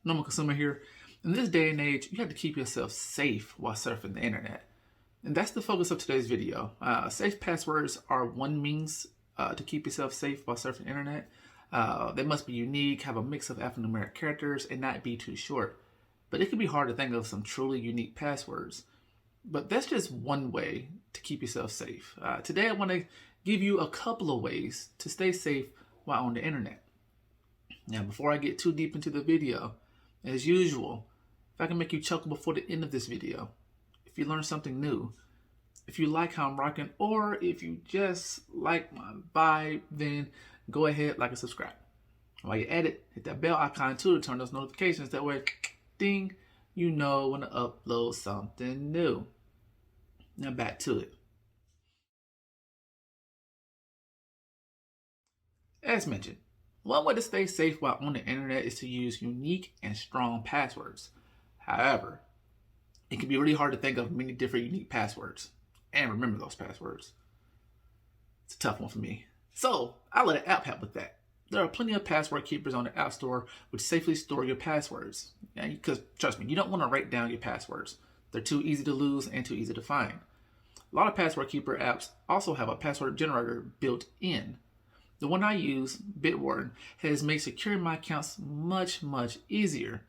Normal consumer here. In this day and age, you have to keep yourself safe while surfing the internet. And that's the focus of today's video. Safe passwords are one means to keep yourself safe while surfing the internet. They must be unique, have a mix of alphanumeric characters, and not be too short. But it can be hard to think of some truly unique passwords. But that's just one way to keep yourself safe. Today I want to give you a couple of ways to stay safe while on the internet. Now, before I get too deep into the video, as usual, if I can make you chuckle before the end of this video, if you learn something new, if you like how I'm rocking, or if you just like my vibe, then go ahead, like and subscribe. While you're at it, hit that bell icon too to turn those notifications. That way, ding, you know when to upload something new. Now back to it. As mentioned, one way to stay safe while on the internet is to use unique and strong passwords. However, it can be really hard to think of many different unique passwords and remember those passwords. It's a tough one for me. So I let an app help with that. There are plenty of password keepers on the App Store which safely store your passwords. Because trust me, you don't want to write down your passwords. They're too easy to lose and too easy to find. A lot of password keeper apps also have a password generator built in. The one I use, Bitwarden, has made securing my accounts much easier.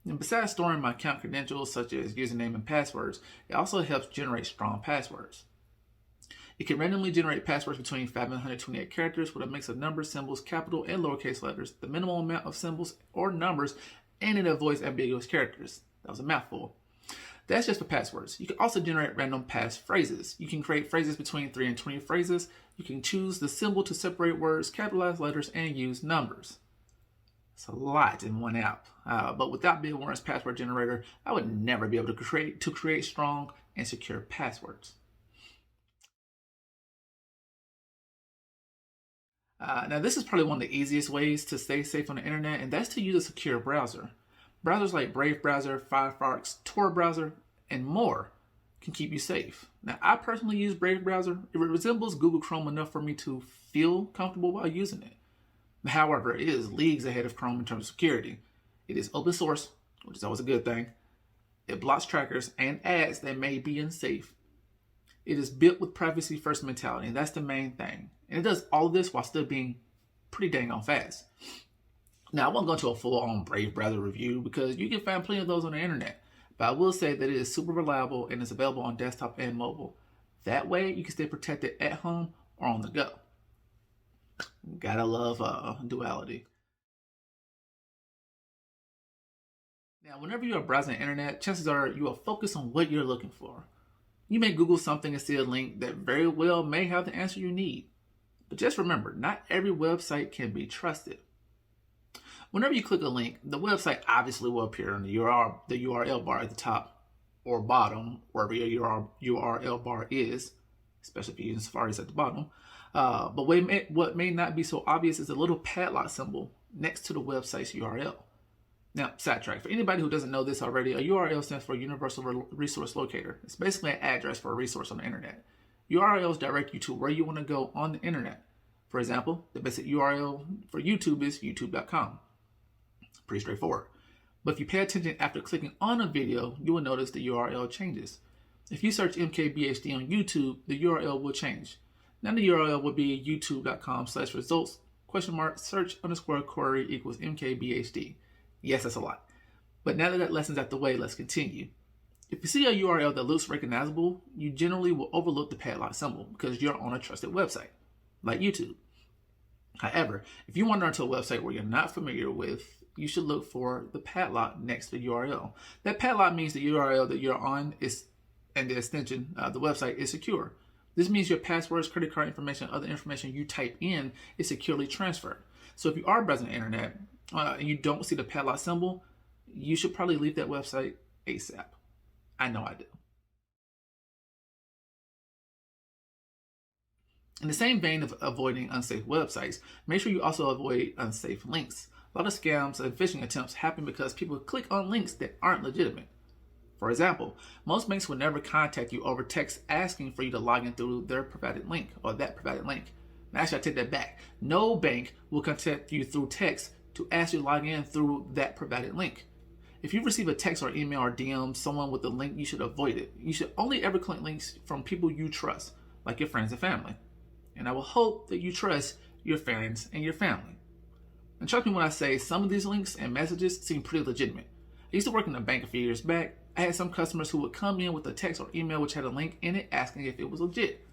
And besides storing my account credentials such as username and passwords, it also helps generate strong passwords. It can randomly generate passwords between 5 and 128 characters with a mix of numbers, symbols, capital, and lowercase letters, the minimal amount of symbols or numbers, and it avoids ambiguous characters. That was a mouthful. That's just for passwords. You can also generate random passphrases. You can create phrases between 3 and 20 phrases. You can choose the symbol to separate words, capitalize letters, and use numbers. It's a lot in one app. But without Bitwarden's password generator, I would never be able to create strong and secure passwords. Now, this is probably one of the easiest ways to stay safe on the internet, and that's to use a secure browser. Browsers like Brave browser, Firefox, Tor browser, and more can keep you safe. Now, I personally use Brave browser. It resembles Google Chrome enough for me to feel comfortable while using it. However, it is leagues ahead of Chrome in terms of security. It is open source, which is always a good thing. It blocks trackers and ads that may be unsafe. It is built with privacy first mentality, and that's the main thing. And it does all of this while still being pretty dang on fast. Now, I won't go into a full-on Brave browser review because you can find plenty of those on the internet. But I will say that it is super reliable and is available on desktop and mobile. That way, you can stay protected at home or on the go. Gotta love duality. Now, whenever you are browsing the internet, chances are you will focus on what you're looking for. You may Google something and see a link that very well may have the answer you need. But just remember, not every website can be trusted. Whenever you click a link, the website obviously will appear in the URL bar at the top or bottom, wherever your URL bar is, especially if you're using Safari at the bottom. But what may not be so obvious is a little padlock symbol next to the website's URL. Now, sidetrack. For anybody who doesn't know this already, a URL stands for Universal Resource Locator. It's basically an address for a resource on the internet. URLs direct you to where you want to go on the internet. For example, the basic URL for YouTube is youtube.com. Pretty straightforward. But if you pay attention after clicking on a video, you will notice the URL changes. If you search MKBHD on YouTube, the URL will change. Now the URL will be youtube.com/results !search_query equals MKBHD. Yes, that's a lot. But now that lesson's out the way, let's continue. If you see a URL that looks recognizable, you generally will overlook the padlock symbol because you're on a trusted website, like YouTube. However, if you wander into a website where you're not familiar with, you should look for the padlock next to the URL. That padlock means the URL that you're on and the extension, the website, is secure. This means your passwords, credit card information, other information you type in is securely transferred. So if you are browsing the internet and you don't see the padlock symbol, you should probably leave that website ASAP. I know I do. In the same vein of avoiding unsafe websites, make sure you also avoid unsafe links. A lot of scams and phishing attempts happen because people click on links that aren't legitimate. For example, most banks will never contact you over text asking for you to log in through their provided link or that provided link. Actually, I take that back. No bank will contact you through text to ask you to log in through that provided link. If you receive a text or email or DM someone with a link, you should avoid it. You should only ever click links from people you trust, like your friends and family. And I will hope that you trust your friends and your family. And trust me when I say some of these links and messages seem pretty legitimate. I used to work in a bank a few years back. I had some customers who would come in with a text or email which had a link in it asking if it was legit.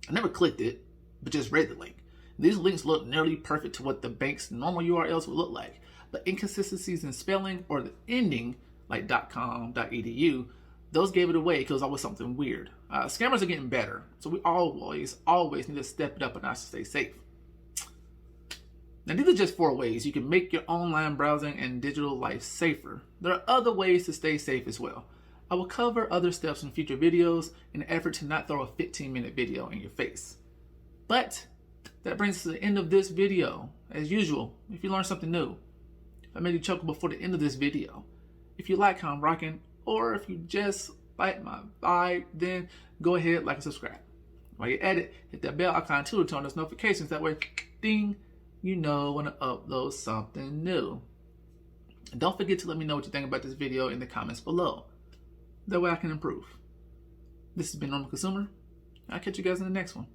I never clicked it, but just read the link. These links look nearly perfect to what the bank's normal URLs would look like, but inconsistencies in spelling or the ending, like .com, .edu, those gave it away because it was always something weird. Scammers are getting better, so we always need to step it up a notch to stay safe. Now, these are just 4 ways you can make your online browsing and digital life safer. There are other ways to stay safe as well. I will cover other steps in future videos in an effort to not throw a 15-minute video in your face. But that brings us to the end of this video. As usual, if you learned something new, if I made you chuckle before the end of this video, if you like how I'm rocking, or if you just like my vibe, then go ahead, like and subscribe. While you're at it, hit that bell icon too to turn on those notifications. That way, ding, you know when I upload something new. And don't forget to let me know what you think about this video in the comments below. That way I can improve. This has been Normal Consumer. I'll catch you guys in the next one.